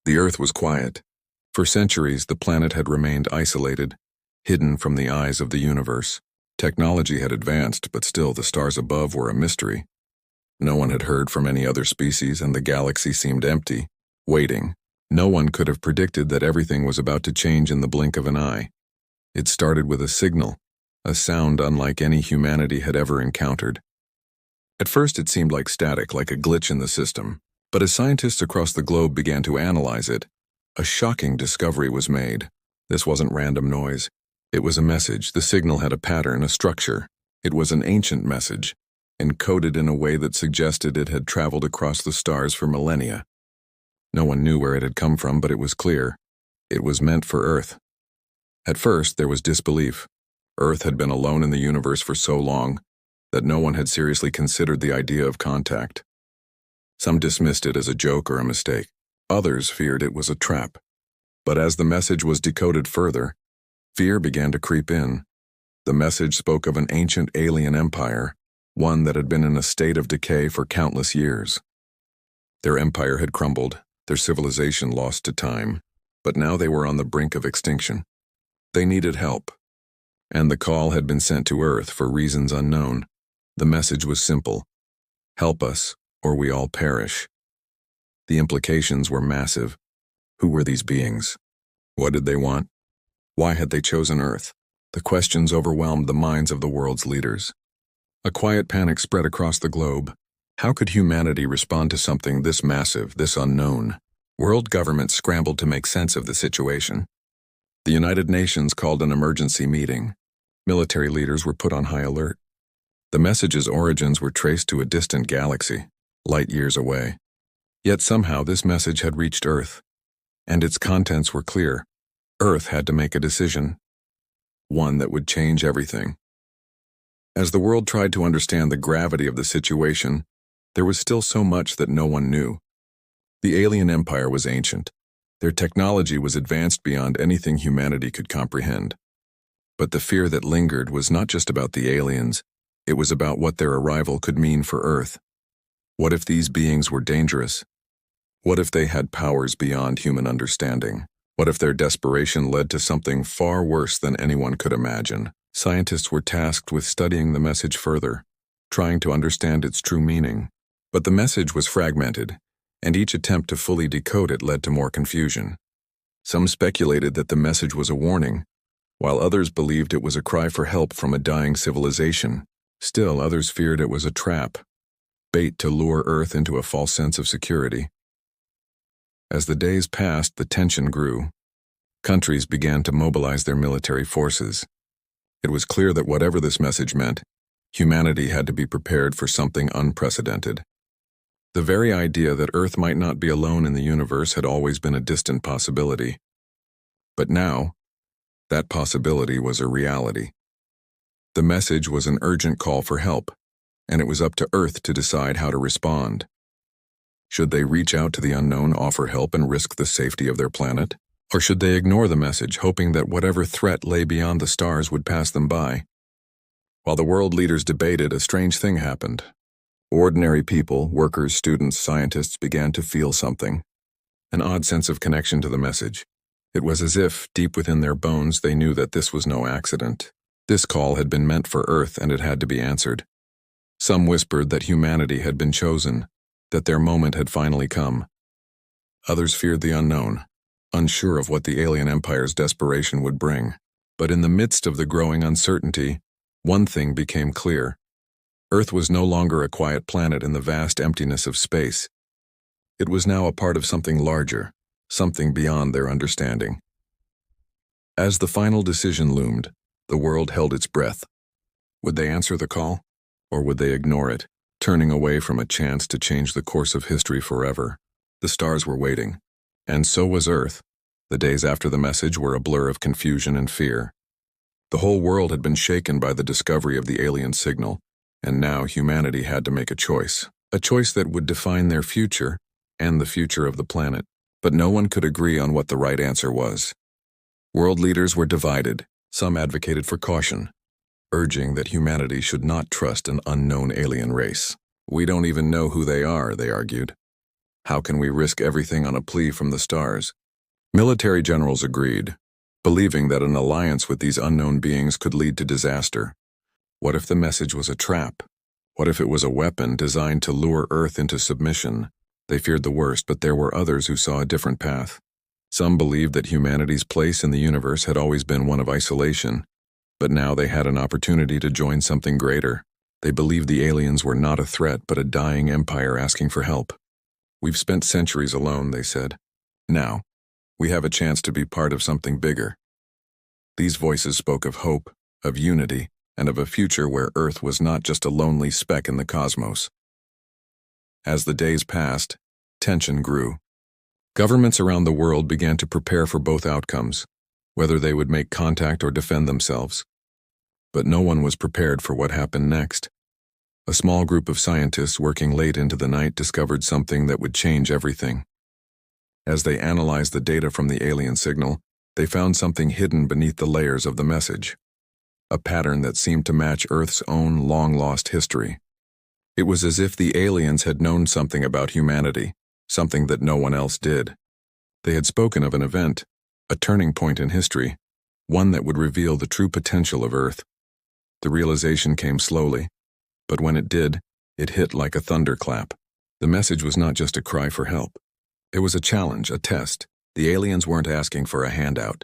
The Earth was quiet. For centuries, the planet had remained isolated, hidden from the eyes of the universe. Technology had advanced, but still the stars above were a mystery. No one had heard from any other species, and the galaxy seemed empty, waiting. No one could have predicted that everything was about to change in the blink of an eye. It started with a signal, a sound unlike any humanity had ever encountered. At first it seemed like static, like a glitch in the system, but as scientists across the globe began to analyze it, a shocking discovery was made. This wasn't random noise. It was a message. The signal had a pattern, a structure. It was an ancient message, encoded in a way that suggested it had traveled across the stars for millennia. No one knew where it had come from, but it was clear. It was meant for Earth. At first, there was disbelief. Earth had been alone in the universe for so long that no one had seriously considered the idea of contact. Some dismissed it as a joke or a mistake. Others feared it was a trap. But as the message was decoded further, fear began to creep in. The message spoke of an ancient alien empire, one that had been in a state of decay for countless years. Their empire had crumbled, their civilization lost to time, but now they were on the brink of extinction. They needed help, and the call had been sent to Earth for reasons unknown. The message was simple: help us, or we all perish. The implications were massive. Who were these beings? What did they want? Why had they chosen Earth? The questions overwhelmed the minds of the world's leaders. A quiet panic spread across the globe. How could humanity respond to something this massive, this unknown? World governments scrambled to make sense of the situation. The United Nations called an emergency meeting. Military leaders were put on high alert. The message's origins were traced to a distant galaxy, light years away. Yet somehow this message had reached Earth, and its contents were clear. Earth had to make a decision, one that would change everything. As the world tried to understand the gravity of the situation, there was still so much that no one knew. The alien empire was ancient. Their technology was advanced beyond anything humanity could comprehend. But the fear that lingered was not just about the aliens, it was about what their arrival could mean for Earth. What if these beings were dangerous? What if they had powers beyond human understanding? What if their desperation led to something far worse than anyone could imagine? Scientists were tasked with studying the message further, trying to understand its true meaning. But the message was fragmented, and each attempt to fully decode it led to more confusion. Some speculated that the message was a warning, while others believed it was a cry for help from a dying civilization. Still, others feared it was a trap, bait to lure Earth into a false sense of security. As the days passed, the tension grew. Countries began to mobilize their military forces. It was clear that whatever this message meant, humanity had to be prepared for something unprecedented. The very idea that Earth might not be alone in the universe had always been a distant possibility. But now, that possibility was a reality. The message was an urgent call for help, and it was up to Earth to decide how to respond. Should they reach out to the unknown, offer help, and risk the safety of their planet? Or should they ignore the message, hoping that whatever threat lay beyond the stars would pass them by? While the world leaders debated, a strange thing happened. Ordinary people, workers, students, scientists began to feel something, an odd sense of connection to the message. It was as if, deep within their bones, they knew that this was no accident. This call had been meant for Earth, and it had to be answered. Some whispered that humanity had been chosen, that their moment had finally come. Others feared the unknown, unsure of what the alien empire's desperation would bring. But in the midst of the growing uncertainty, one thing became clear. Earth was no longer a quiet planet in the vast emptiness of space. It was now a part of something larger, something beyond their understanding. As the final decision loomed, the world held its breath. Would they answer the call, or would they ignore it, turning away from a chance to change the course of history forever? The stars were waiting, and so was Earth. The days after the message were a blur of confusion and fear. The whole world had been shaken by the discovery of the alien signal, and now humanity had to make a choice that would define their future and the future of the planet. But no one could agree on what the right answer was. World leaders were divided. Some advocated for caution, urging that humanity should not trust an unknown alien race. We don't even know who they are, they argued. How can we risk everything on a plea from the stars? Military generals agreed, believing that an alliance with these unknown beings could lead to disaster. What if the message was a trap? What if it was a weapon designed to lure Earth into submission? They feared the worst, but there were others who saw a different path. Some believed that humanity's place in the universe had always been one of isolation, but now they had an opportunity to join something greater. They believed the aliens were not a threat, but a dying empire asking for help. We've spent centuries alone, they said. Now, we have a chance to be part of something bigger. These voices spoke of hope, of unity, and of a future where Earth was not just a lonely speck in the cosmos. As the days passed, tension grew. Governments around the world began to prepare for both outcomes, whether they would make contact or defend themselves. But no one was prepared for what happened next. A small group of scientists working late into the night discovered something that would change everything. As they analyzed the data from the alien signal, they found something hidden beneath the layers of the message. A pattern that seemed to match Earth's own long-lost history. It was as if the aliens had known something about humanity, something that no one else did. They had spoken of an event, a turning point in history, one that would reveal the true potential of Earth. The realization came slowly, but when it did, it hit like a thunderclap. The message was not just a cry for help. It was a challenge, a test. The aliens weren't asking for a handout.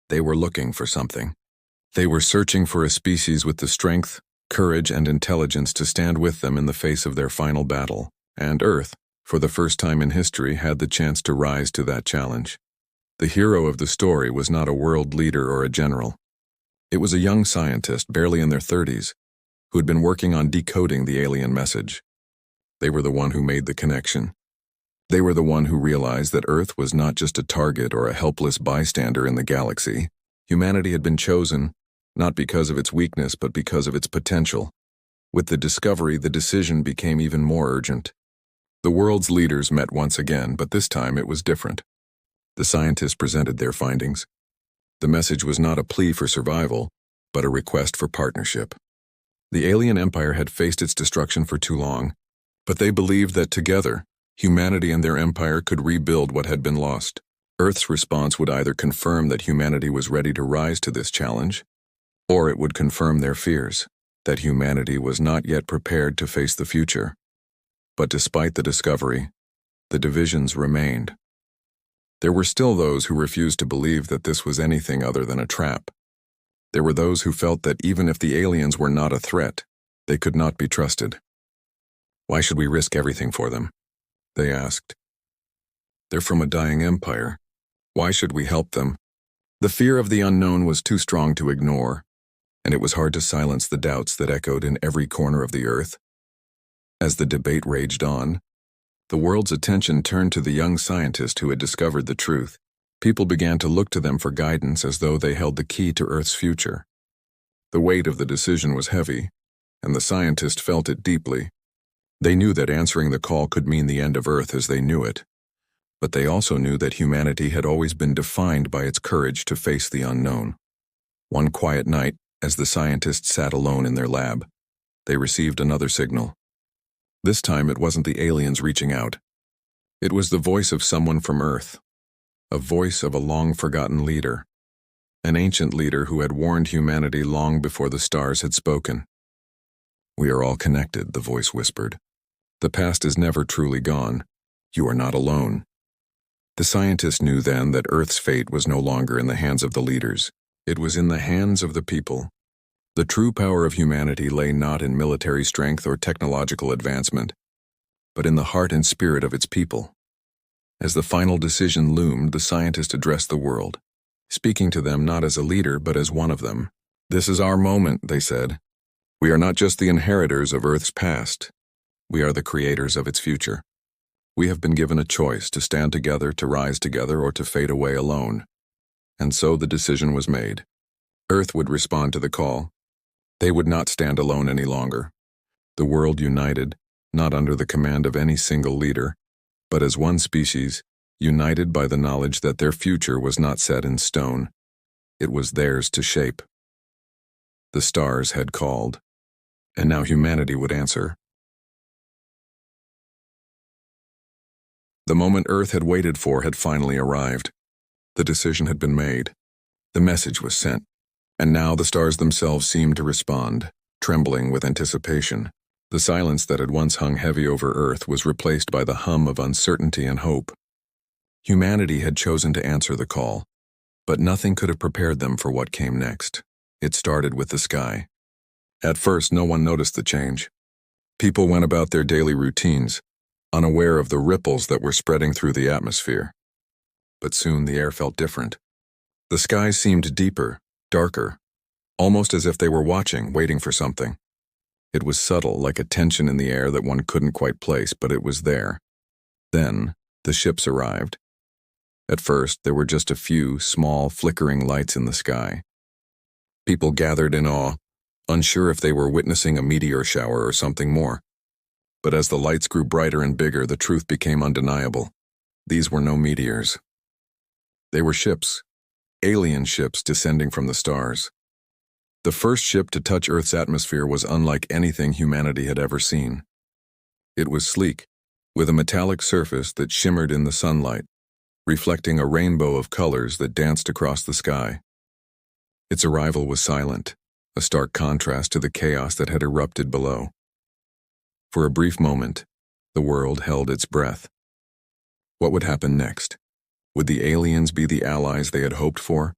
They were looking for something. They were searching for a species with the strength, courage, and intelligence to stand with them in the face of their final battle. And Earth, for the first time in history, had the chance to rise to that challenge. The hero of the story was not a world leader or a general. It was a young scientist, barely in their 30s, who had been working on decoding the alien message. They were the one who made the connection. They were the one who realized that Earth was not just a target or a helpless bystander in the galaxy. Humanity had been chosen, not because of its weakness, but because of its potential. With the discovery, the decision became even more urgent. The world's leaders met once again, but this time it was different. The scientists presented their findings. The message was not a plea for survival, but a request for partnership. The alien empire had faced its destruction for too long, but they believed that together, humanity and their empire could rebuild what had been lost. Earth's response would either confirm that humanity was ready to rise to this challenge, or it would confirm their fears, that humanity was not yet prepared to face the future. But despite the discovery, the divisions remained. There were still those who refused to believe that this was anything other than a trap. There were those who felt that even if the aliens were not a threat, they could not be trusted. Why should we risk everything for them? They asked. They're from a dying empire. Why should we help them? The fear of the unknown was too strong to ignore, and it was hard to silence the doubts that echoed in every corner of the Earth. As the debate raged on, the world's attention turned to the young scientist who had discovered the truth. People began to look to them for guidance as though they held the key to Earth's future. The weight of the decision was heavy, and the scientist felt it deeply. They knew that answering the call could mean the end of Earth as they knew it, but they also knew that humanity had always been defined by its courage to face the unknown. One quiet night, as the scientists sat alone in their lab, they received another signal. This time it wasn't the aliens reaching out. It was the voice of someone from Earth, a voice of a long-forgotten leader, an ancient leader who had warned humanity long before the stars had spoken. "We are all connected," the voice whispered. "The past is never truly gone. You are not alone." The scientists knew then that Earth's fate was no longer in the hands of the leaders. It was in the hands of the people. The true power of humanity lay not in military strength or technological advancement, but in the heart and spirit of its people. As the final decision loomed, the scientist addressed the world, speaking to them not as a leader but as one of them. "This is our moment," they said. "We are not just the inheritors of Earth's past. We are the creators of its future. We have been given a choice to stand together, to rise together, or to fade away alone." And so the decision was made. Earth would respond to the call. They would not stand alone any longer. The world united, not under the command of any single leader, but as one species, united by the knowledge that their future was not set in stone. It was theirs to shape. The stars had called, and now humanity would answer. The moment Earth had waited for had finally arrived. The decision had been made. The message was sent. And now the stars themselves seemed to respond, trembling with anticipation. The silence that had once hung heavy over Earth was replaced by the hum of uncertainty and hope. Humanity had chosen to answer the call, but nothing could have prepared them for what came next. It started with the sky. At first, no one noticed the change. People went about their daily routines, unaware of the ripples that were spreading through the atmosphere. But soon the air felt different. The sky seemed deeper, darker, almost as if they were watching, waiting for something. It was subtle, like a tension in the air that one couldn't quite place, but it was there. Then, the ships arrived. At first, there were just a few small, flickering lights in the sky. People gathered in awe, unsure if they were witnessing a meteor shower or something more. But as the lights grew brighter and bigger, the truth became undeniable. These were no meteors. They were ships. Alien ships descending from the stars. The first ship to touch Earth's atmosphere was unlike anything humanity had ever seen. It was sleek, with a metallic surface that shimmered in the sunlight, reflecting a rainbow of colors that danced across the sky. Its arrival was silent, a stark contrast to the chaos that had erupted below. For a brief moment, the world held its breath. What would happen next? Would the aliens be the allies they had hoped for?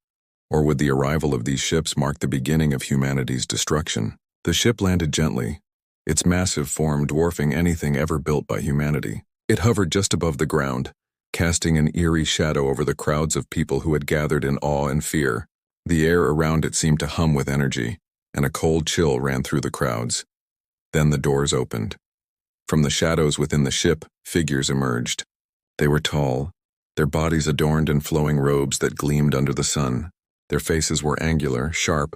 Or would the arrival of these ships mark the beginning of humanity's destruction? The ship landed gently, its massive form dwarfing anything ever built by humanity. It hovered just above the ground, casting an eerie shadow over the crowds of people who had gathered in awe and fear. The air around it seemed to hum with energy, and a cold chill ran through the crowds. Then the doors opened. From the shadows within the ship, figures emerged. They were tall, their bodies adorned in flowing robes that gleamed under the sun. Their faces were angular, sharp,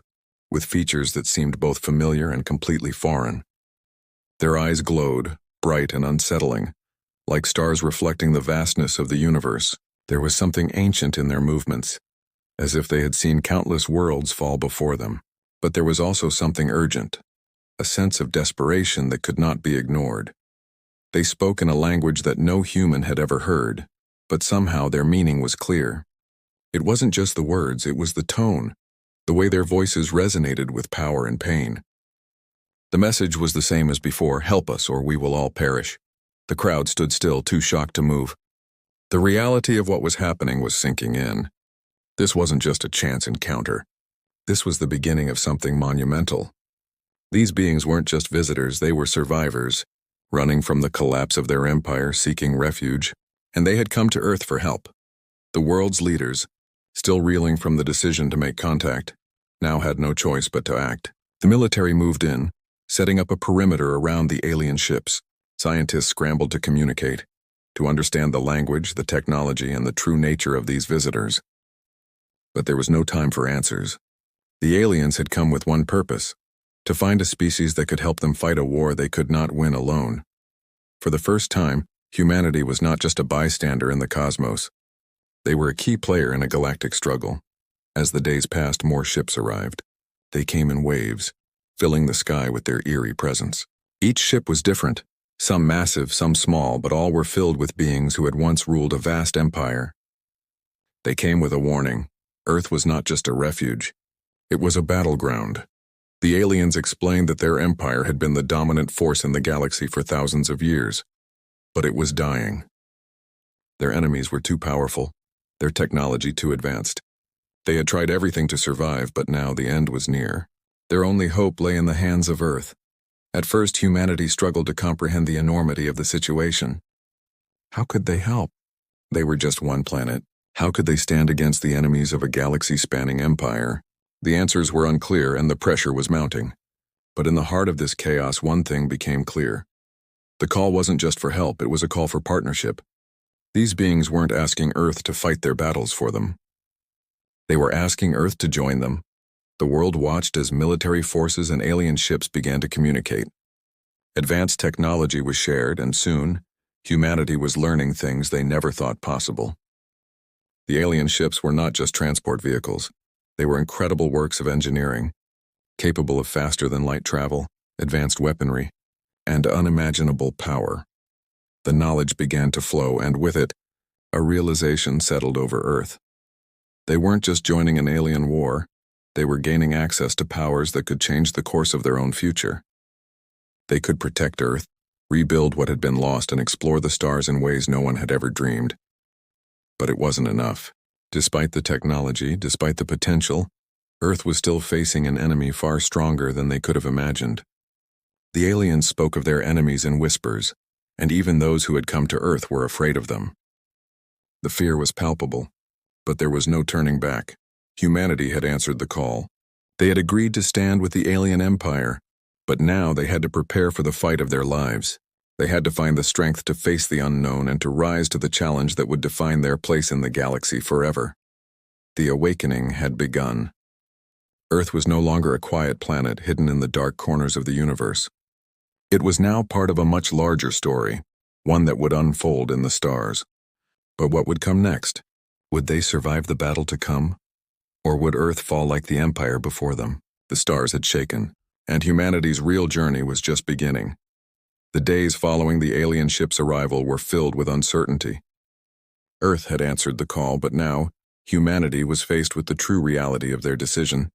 with features that seemed both familiar and completely foreign. Their eyes glowed, bright and unsettling, like stars reflecting the vastness of the universe. There was something ancient in their movements, as if they had seen countless worlds fall before them. But there was also something urgent, a sense of desperation that could not be ignored. They spoke in a language that no human had ever heard, but somehow their meaning was clear. It wasn't just the words, it was the tone, the way their voices resonated with power and pain. The message was the same as before: help us or we will all perish. The crowd stood still, too shocked to move. The reality of what was happening was sinking in. This wasn't just a chance encounter. This was the beginning of something monumental. These beings weren't just visitors, they were survivors, running from the collapse of their empire, seeking refuge, and they had come to Earth for help. The world's leaders, still reeling from the decision to make contact, now had no choice but to act. The military moved in, setting up a perimeter around the alien ships. Scientists scrambled to communicate, to understand the language, the technology, and the true nature of these visitors. But there was no time for answers. The aliens had come with one purpose: to find a species that could help them fight a war they could not win alone. For the first time, humanity was not just a bystander in the cosmos. They were a key player in a galactic struggle. As the days passed, more ships arrived. They came in waves, filling the sky with their eerie presence. Each ship was different, some massive, some small, but all were filled with beings who had once ruled a vast empire. They came with a warning: Earth was not just a refuge, it was a battleground. The aliens explained that their empire had been the dominant force in the galaxy for thousands of years, but it was dying. Their enemies were too powerful, their technology too advanced. They had tried everything to survive, but now the end was near. Their only hope lay in the hands of Earth. At first, humanity struggled to comprehend the enormity of the situation. How could they help? They were just one planet. How could they stand against the enemies of a galaxy-spanning empire? The answers were unclear and the pressure was mounting. But in the heart of this chaos, one thing became clear. The call wasn't just for help, it was a call for partnership. These beings weren't asking Earth to fight their battles for them. They were asking Earth to join them. The world watched as military forces and alien ships began to communicate. Advanced technology was shared, and soon, humanity was learning things they never thought possible. The alien ships were not just transport vehicles. They were incredible works of engineering, capable of faster-than-light travel, advanced weaponry, and unimaginable power. The knowledge began to flow, and with it, a realization settled over Earth. They weren't just joining an alien war, they were gaining access to powers that could change the course of their own future. They could protect Earth, rebuild what had been lost, and explore the stars in ways no one had ever dreamed. But it wasn't enough. Despite the technology, despite the potential, Earth was still facing an enemy far stronger than they could have imagined. The aliens spoke of their enemies in whispers, and even those who had come to Earth were afraid of them. The fear was palpable, but there was no turning back. Humanity had answered the call. They had agreed to stand with the alien empire, but now they had to prepare for the fight of their lives. They had to find the strength to face the unknown and to rise to the challenge that would define their place in the galaxy forever. The awakening had begun. Earth was no longer a quiet planet hidden in the dark corners of the universe. It was now part of a much larger story, one that would unfold in the stars. But what would come next? Would they survive the battle to come? Or would Earth fall like the Empire before them? The stars had shaken, and humanity's real journey was just beginning. The days following the alien ship's arrival were filled with uncertainty. Earth had answered the call, but now, humanity was faced with the true reality of their decision.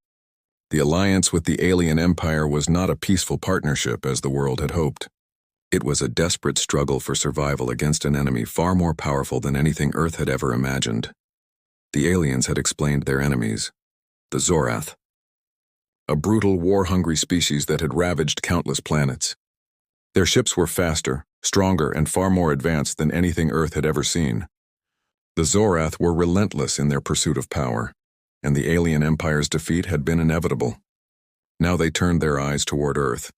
The alliance with the alien empire was not a peaceful partnership as the world had hoped. It was a desperate struggle for survival against an enemy far more powerful than anything Earth had ever imagined. The aliens had explained their enemies, the Zorath, a brutal, war-hungry species that had ravaged countless planets. Their ships were faster, stronger, and far more advanced than anything Earth had ever seen. The Zorath were relentless in their pursuit of power, and the alien empire's defeat had been inevitable. Now they turned their eyes toward Earth,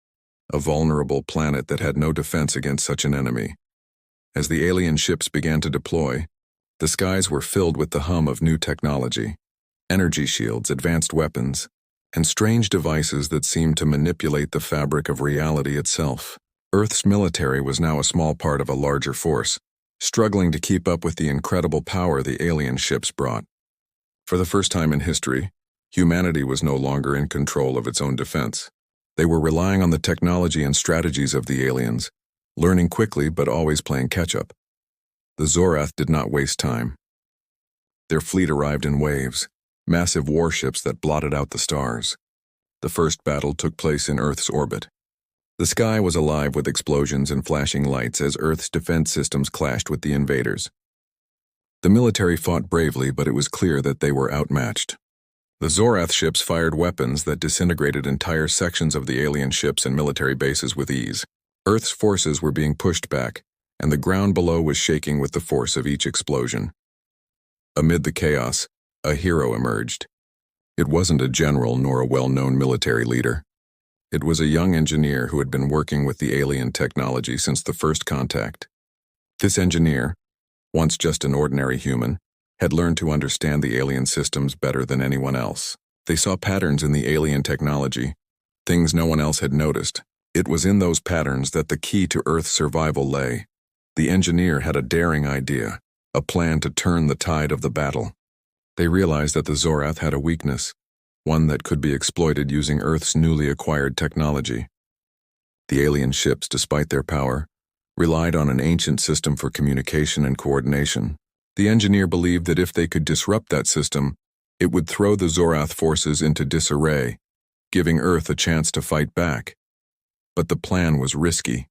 a vulnerable planet that had no defense against such an enemy. As the alien ships began to deploy, the skies were filled with the hum of new technology, energy shields, advanced weapons, and strange devices that seemed to manipulate the fabric of reality itself. Earth's military was now a small part of a larger force, struggling to keep up with the incredible power the alien ships brought. For the first time in history, humanity was no longer in control of its own defense. They were relying on the technology and strategies of the aliens, learning quickly but always playing catch-up. The Zorath did not waste time. Their fleet arrived in waves, massive warships that blotted out the stars. The first battle took place in Earth's orbit. The sky was alive with explosions and flashing lights as Earth's defense systems clashed with the invaders. The military fought bravely, but it was clear that they were outmatched. The Zorath ships fired weapons that disintegrated entire sections of the alien ships and military bases with ease. Earth's forces were being pushed back, and the ground below was shaking with the force of each explosion. Amid the chaos, a hero emerged. It wasn't a general nor a well-known military leader. It was a young engineer who had been working with the alien technology since the first contact. This engineer, once just an ordinary human, had learned to understand the alien systems better than anyone else. They saw patterns in the alien technology, things no one else had noticed. It was in those patterns that the key to Earth's survival lay. The engineer had a daring idea, a plan to turn the tide of the battle. They realized that the Zorath had a weakness, one that could be exploited using Earth's newly acquired technology. The alien ships, despite their power, relied on an ancient system for communication and coordination. The engineer believed that if they could disrupt that system, it would throw the Zorath forces into disarray, giving Earth a chance to fight back. But the plan was risky.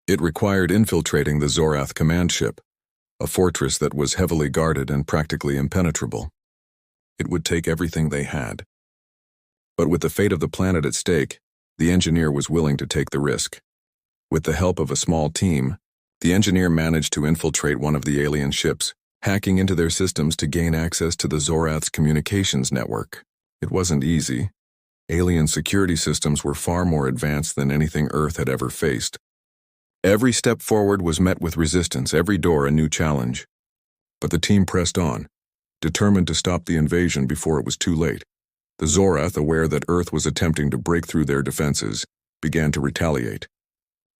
It required infiltrating the Zorath command ship, a fortress that was heavily guarded and practically impenetrable. It would take everything they had. But with the fate of the planet at stake, the engineer was willing to take the risk. With the help of a small team, the engineer managed to infiltrate one of the alien ships, hacking into their systems to gain access to the Zorath's communications network. It wasn't easy. Alien security systems were far more advanced than anything Earth had ever faced. Every step forward was met with resistance, every door a new challenge. But the team pressed on, determined to stop the invasion before it was too late. The Zorath, aware that Earth was attempting to break through their defenses, began to retaliate.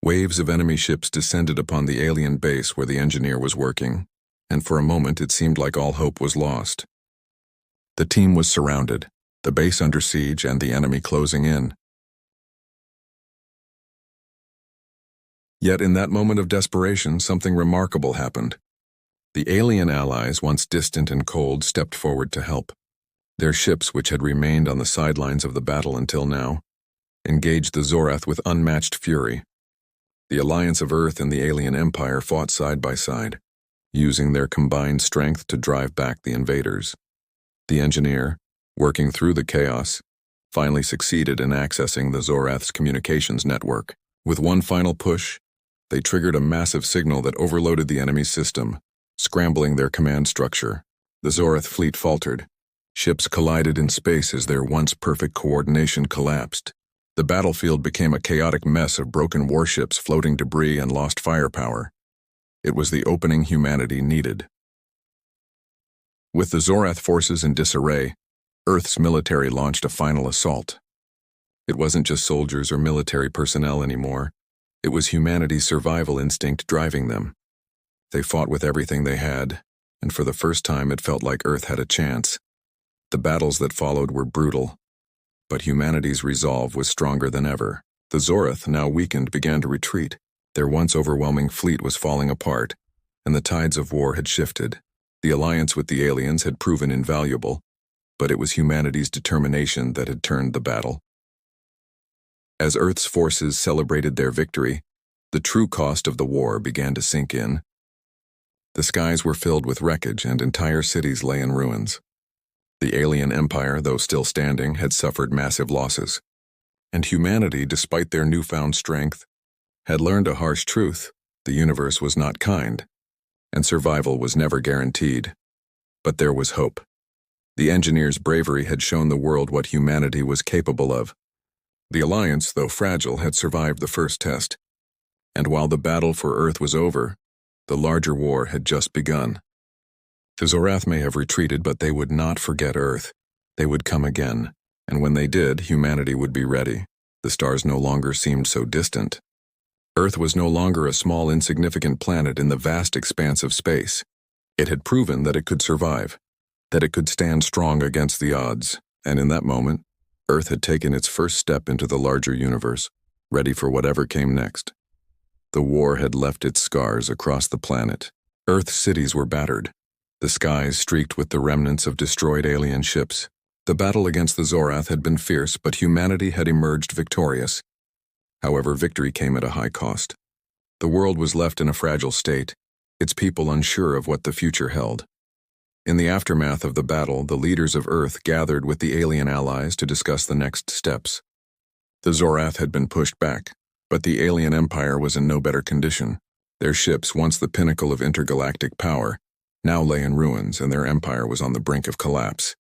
Waves of enemy ships descended upon the alien base where the engineer was working, and for a moment it seemed like all hope was lost. The team was surrounded, the base under siege and the enemy closing in. Yet in that moment of desperation, something remarkable happened. The alien allies, once distant and cold, stepped forward to help. Their ships, which had remained on the sidelines of the battle until now, engaged the Zorath with unmatched fury. The alliance of Earth and the alien empire fought side by side, using their combined strength to drive back the invaders. The engineer, working through the chaos, finally succeeded in accessing the Zorath's communications network. With one final push, they triggered a massive signal that overloaded the enemy's system, scrambling their command structure. The Zorath fleet faltered. Ships collided in space as their once perfect coordination collapsed. The battlefield became a chaotic mess of broken warships, floating debris, and lost firepower. It was the opening humanity needed. With the Zorath forces in disarray, Earth's military launched a final assault. It wasn't just soldiers or military personnel anymore. It was humanity's survival instinct driving them. They fought with everything they had, and for the first time it felt like Earth had a chance. The battles that followed were brutal, but humanity's resolve was stronger than ever. The Zorath, now weakened, began to retreat. Their once overwhelming fleet was falling apart, and the tides of war had shifted. The alliance with the aliens had proven invaluable, but it was humanity's determination that had turned the battle. As Earth's forces celebrated their victory, the true cost of the war began to sink in. The skies were filled with wreckage and entire cities lay in ruins. The alien empire, though still standing, had suffered massive losses. And humanity, despite their newfound strength, had learned a harsh truth: the universe was not kind, and survival was never guaranteed. But there was hope. The engineers' bravery had shown the world what humanity was capable of. The alliance, though fragile, had survived the first test. And while the battle for Earth was over, the larger war had just begun. The Zorath may have retreated, but they would not forget Earth. They would come again, and when they did, humanity would be ready. The stars no longer seemed so distant. Earth was no longer a small, insignificant planet in the vast expanse of space. It had proven that it could survive, that it could stand strong against the odds, and in that moment, Earth had taken its first step into the larger universe, ready for whatever came next. The war had left its scars across the planet. Earth's cities were battered, the skies streaked with the remnants of destroyed alien ships. The battle against the Zorath had been fierce, but humanity had emerged victorious. However, victory came at a high cost. The world was left in a fragile state, its people unsure of what the future held. In the aftermath of the battle, the leaders of Earth gathered with the alien allies to discuss the next steps. The Zorath had been pushed back, but the alien empire was in no better condition. Their ships, once the pinnacle of intergalactic power, now lay in ruins, and their empire was on the brink of collapse.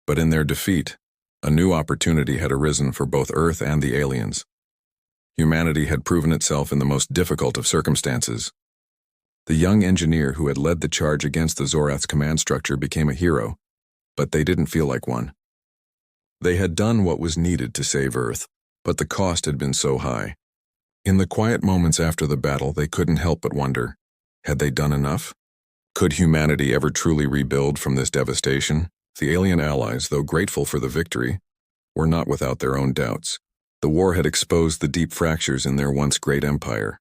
But in their defeat, a new opportunity had arisen for both Earth and the aliens. Humanity had proven itself in the most difficult of circumstances. The young engineer who had led the charge against the Zorath's command structure became a hero, but they didn't feel like one. They had done what was needed to save Earth, but the cost had been so high. In the quiet moments after the battle, they couldn't help but wonder, had they done enough? Could humanity ever truly rebuild from this devastation? The alien allies, though grateful for the victory, were not without their own doubts. The war had exposed the deep fractures in their once great empire.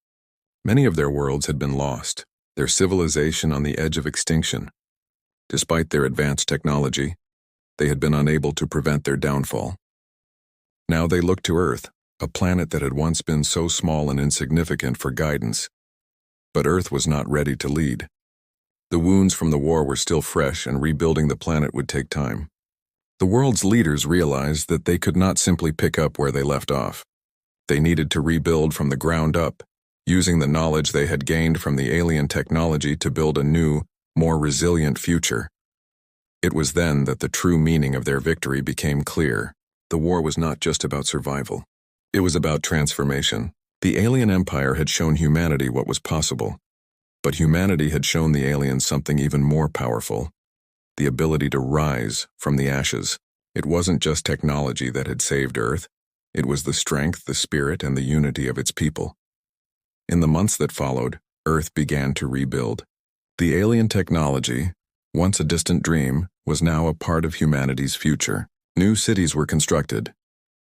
Many of their worlds had been lost, their civilization on the edge of extinction. Despite their advanced technology, they had been unable to prevent their downfall. Now they looked to Earth, a planet that had once been so small and insignificant, for guidance. But Earth was not ready to lead. The wounds from the war were still fresh, and rebuilding the planet would take time. The world's leaders realized that they could not simply pick up where they left off. They needed to rebuild from the ground up, using the knowledge they had gained from the alien technology to build a new, more resilient future. It was then that the true meaning of their victory became clear. The war was not just about survival. It was about transformation. The alien empire had shown humanity what was possible, but humanity had shown the aliens something even more powerful: the ability to rise from the ashes. It wasn't just technology that had saved Earth. It was the strength, the spirit, and the unity of its people. In the months that followed, Earth began to rebuild. The alien technology, once a distant dream, was now a part of humanity's future. New cities were constructed,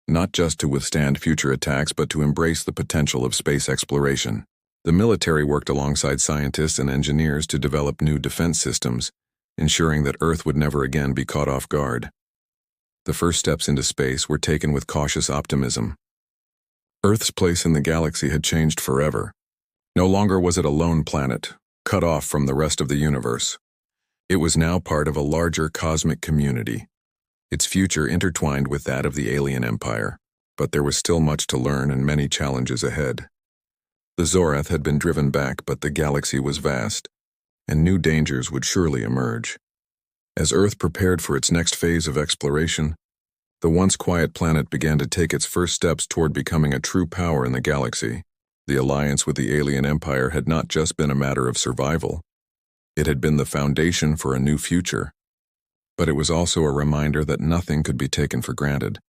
not just to withstand future attacks but to embrace the potential of space exploration. The military worked alongside scientists and engineers to develop new defense systems, ensuring that Earth would never again be caught off guard. The first steps into space were taken with cautious optimism. Earth's place in the galaxy had changed forever. No longer was it a lone planet, cut off from the rest of the universe. It was now part of a larger cosmic community, its future intertwined with that of the alien empire. But there was still much to learn and many challenges ahead. The Zorath had been driven back, but the galaxy was vast, and new dangers would surely emerge. As Earth prepared for its next phase of exploration, the once quiet planet began to take its first steps toward becoming a true power in the galaxy. The alliance with the alien empire had not just been a matter of survival. It had been the foundation for a new future. But it was also a reminder that nothing could be taken for granted.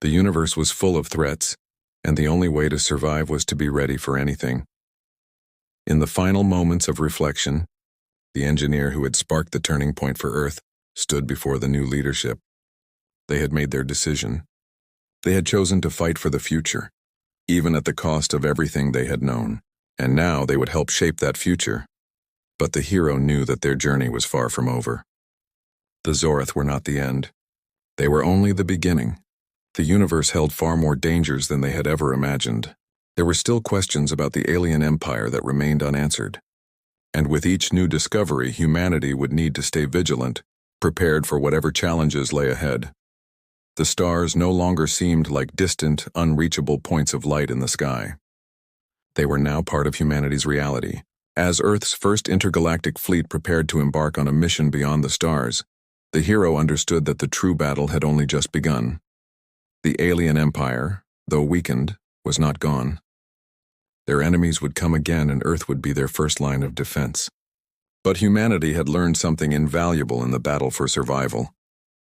The universe was full of threats, and the only way to survive was to be ready for anything. In the final moments of reflection, the engineer who had sparked the turning point for Earth stood before the new leadership. They had made their decision. They had chosen to fight for the future, even at the cost of everything they had known, and now they would help shape that future. But the hero knew that their journey was far from over. The Zorath were not the end. They were only the beginning. The universe held far more dangers than they had ever imagined. There were still questions about the alien empire that remained unanswered. And with each new discovery, humanity would need to stay vigilant, prepared for whatever challenges lay ahead. The stars no longer seemed like distant, unreachable points of light in the sky. They were now part of humanity's reality. As Earth's first intergalactic fleet prepared to embark on a mission beyond the stars, the hero understood that the true battle had only just begun. The alien empire, though weakened, was not gone. Their enemies would come again, and Earth would be their first line of defense. But humanity had learned something invaluable in the battle for survival.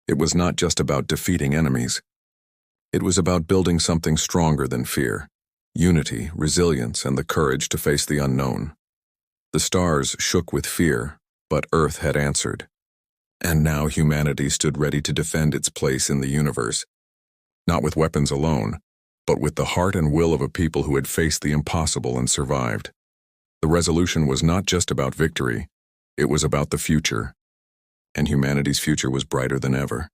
It was not just about defeating enemies. It was about building something stronger than fear: unity, resilience, and the courage to face the unknown. The stars shook with fear, but Earth had answered. And now humanity stood ready to defend its place in the universe, not with weapons alone, but with the heart and will of a people who had faced the impossible and survived. The resolution was not just about victory, it was about the future. And humanity's future was brighter than ever.